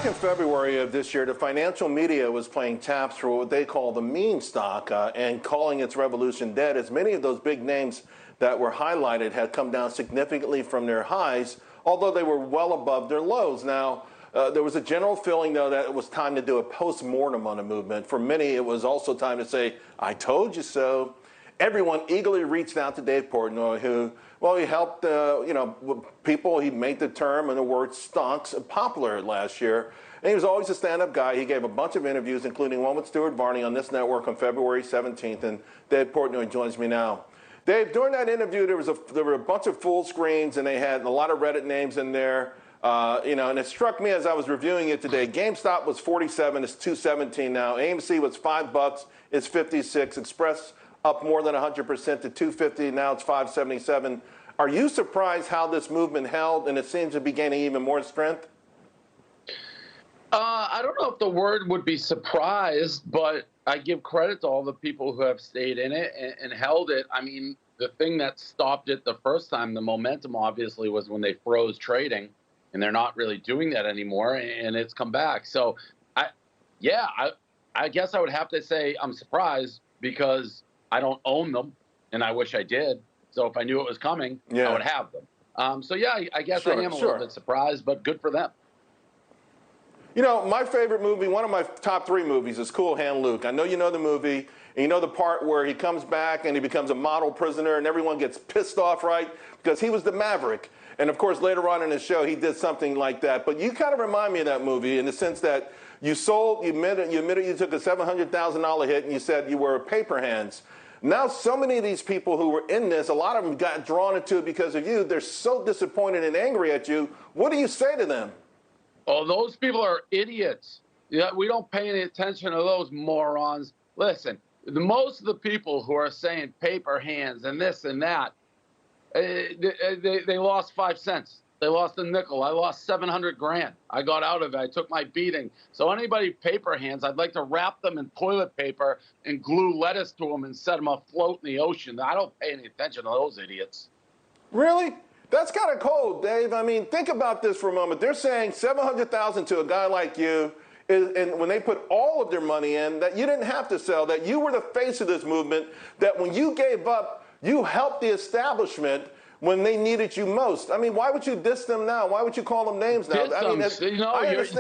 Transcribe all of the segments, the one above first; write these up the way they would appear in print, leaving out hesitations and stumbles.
back in February of this year, the financial media was playing taps for what they call the meme stock and calling its revolution dead, as many of those big names that were highlighted had come down significantly from their highs, although they were well above their lows. Now, there was a general feeling, though, that it was time to do a post-mortem on the movement. For many, it was also time to say, I told you so. Everyone eagerly reached out to Dave Portnoy, who, well, he helped, people. He made the term and the word stonks popular last year. And he was always a stand-up guy. He gave a bunch of interviews, including one with Stuart Varney on this network on February 17th. And Dave Portnoy joins me now. Dave, during that interview, there were a bunch of full screens, and they had a lot of Reddit names in there. And it struck me as I was reviewing it today. GameStop was 47, it's 217 now. AMC was $5, it's 56. Express up more than 100% to 250, now it's 577. Are you surprised how this movement held, and it seems to be gaining even more strength? I don't know if the word would be surprised, but I give credit to all the people who have stayed in it and held it. I mean, the thing that stopped it the first time, the momentum obviously, was when they froze trading, and they're not really doing that anymore, and it's come back. So, I guess I would have to say I'm surprised because I don't own them, and I wish I did. So if I knew it was coming, I would have them. I guess I am a little bit surprised, but good for them. You know, my favorite movie, one of my top 3 movies is Cool Hand Luke. I know you know the movie, and you know the part where he comes back and he becomes a model prisoner and everyone gets pissed off, right? Because he was the maverick. And of course, later on in the show, he did something like that. But you kind of remind me of that movie in the sense that you admitted you took a $700,000 hit and you said you were paper hands. Now, so many of these people who were in this, a lot of them got drawn into it because of you. They're so disappointed and angry at you. What do you say to them? Oh, those people are idiots. Yeah, we don't pay any attention to those morons. Listen, most of the people who are saying paper hands and this and that, they lost 5 cents. They lost a nickel. I lost 700 grand. I got out of it. I took my beating. So anybody paper hands, I'd like to wrap them in toilet paper and glue lettuce to them and set them afloat in the ocean. I don't pay any attention to those idiots. Really? That's kind of cold, Dave. I mean, think about this for a moment. They're saying $700,000 to a guy like you, and when they put all of their money in, that you didn't have to sell, that you were the face of this movement, that when you gave up, you helped the establishment when they needed you most. I mean, why would you diss them now? Why would you call them names now?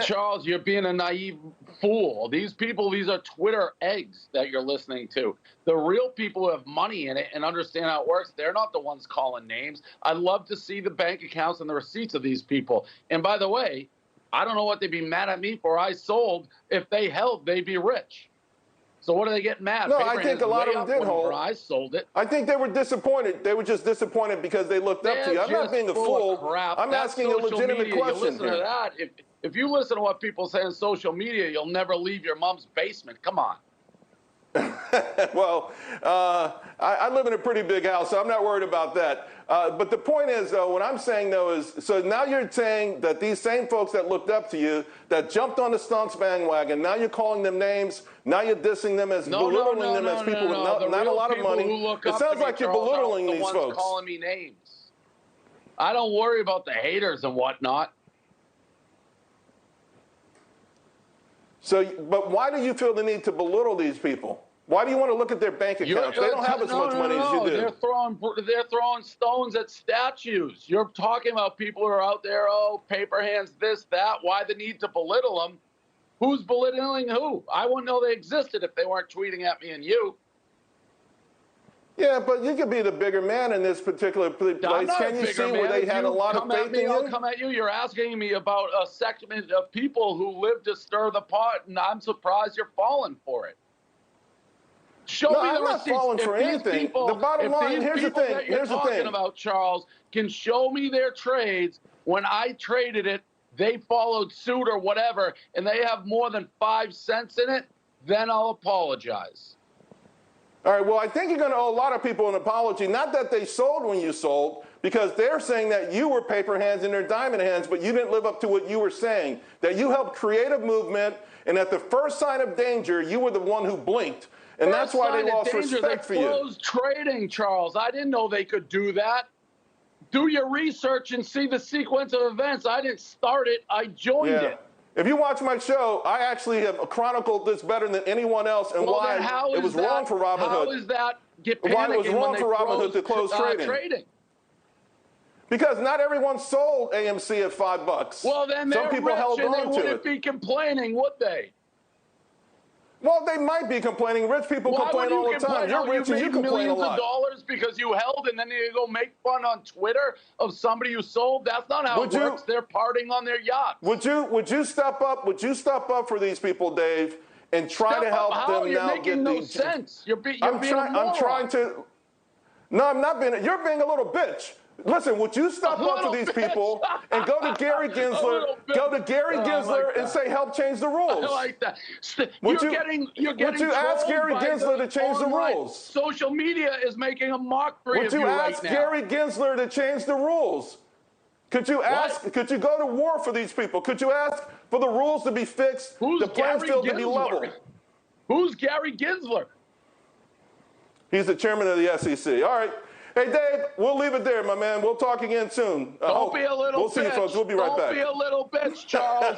Charles, you're being a naive fool. These people, these are Twitter eggs that you're listening to. The real people who have money in it and understand how it works, they're not the ones calling names. I'd love to see the bank accounts and the receipts of these people. And by the way, I don't know what they'd be mad at me for. I sold. If they held, they'd be rich. So what are they getting mad? No, I think a lot of them did hold. I sold it. I think they were disappointed. They were just disappointed because they looked up to you. I'm not being a fool. I'm asking a legitimate question here. To that. If you listen to what people say on social media, you'll never leave your mom's basement. Come on. Well, I live in a pretty big house, so I'm not worried about that. But the point is, though, what I'm saying, though, is, so now you're saying that these same folks that looked up to you, that jumped on the stonks bandwagon, now you're calling them names, now you're dissing them as belittling them as people with not a lot of money. It sounds like you're belittling these folks. Calling me names. I don't worry about the haters and whatnot. So, but why do you feel the need to belittle these people? Why do you want to look at their bank accounts? They don't have as much money as you do. They're throwing stones at statues. You're talking about people who are out there, oh, paper hands, this, that. Why the need to belittle them? Who's belittling who? I wouldn't know they existed if they weren't tweeting at me and you. Yeah, but you could be the bigger man in this particular place. Can you see where they had a lot of faith in you? I'll come at you. You're asking me about a segment of people who live to stir the pot, and I'm surprised you're falling for it. Show me the I'm not receipts. falling for anything. The bottom line, here's the thing. Here's the thing about, Charles, can show me their trades. When I traded it, they followed suit or whatever, and they have more than 5 cents in it, then I'll apologize. All right, well, I think you're going to owe a lot of people an apology. Not that they sold when you sold, because they're saying that you were paper hands and they're diamond hands, but you didn't live up to what you were saying, that you helped create a movement, and at the first sign of danger, you were the one who blinked. And that's why they lost respect for you. They closed trading, Charles. I didn't know they could do that. Do your research and see the sequence of events. I didn't start it. I joined it. If you watch my show, I actually have chronicled this better than anyone else and why it was wrong for Robinhood. How is that why it was wrong for Robinhood to close trading. Because not everyone sold AMC at $5. Well, then some people held on to it. They wouldn't be complaining, would they? Well, they might be complaining. Rich people complain all the time. You're rich and you complain a lot. Millions of dollars because you held, and then you go make fun on Twitter of somebody who sold. That's not how it works. They're partying on their yachts. Would you step up? Would you step up for these people, Dave, and try to help them You're now making no sense. You're being a moron. I'm trying to. No, I'm not being. You're being a little bitch. Listen, would you step up to these people and go to Gary Gensler, and say, help change the rules? I like that. Would you ask Gary Gensler to change the rules? Social media is making a mockery of you right now. Would you ask Gary Gensler to change the rules? Could you ask? What? Could you go to war for these people? Could you ask for the rules to be fixed, the playing field to be leveled? Who's Gary Gensler? He's the chairman of the SEC. All right. Hey, Dave, we'll leave it there, my man. We'll talk again soon. Don't be a little bitch. We'll see you, folks. We'll be right back. Don't be a little bitch, Charles.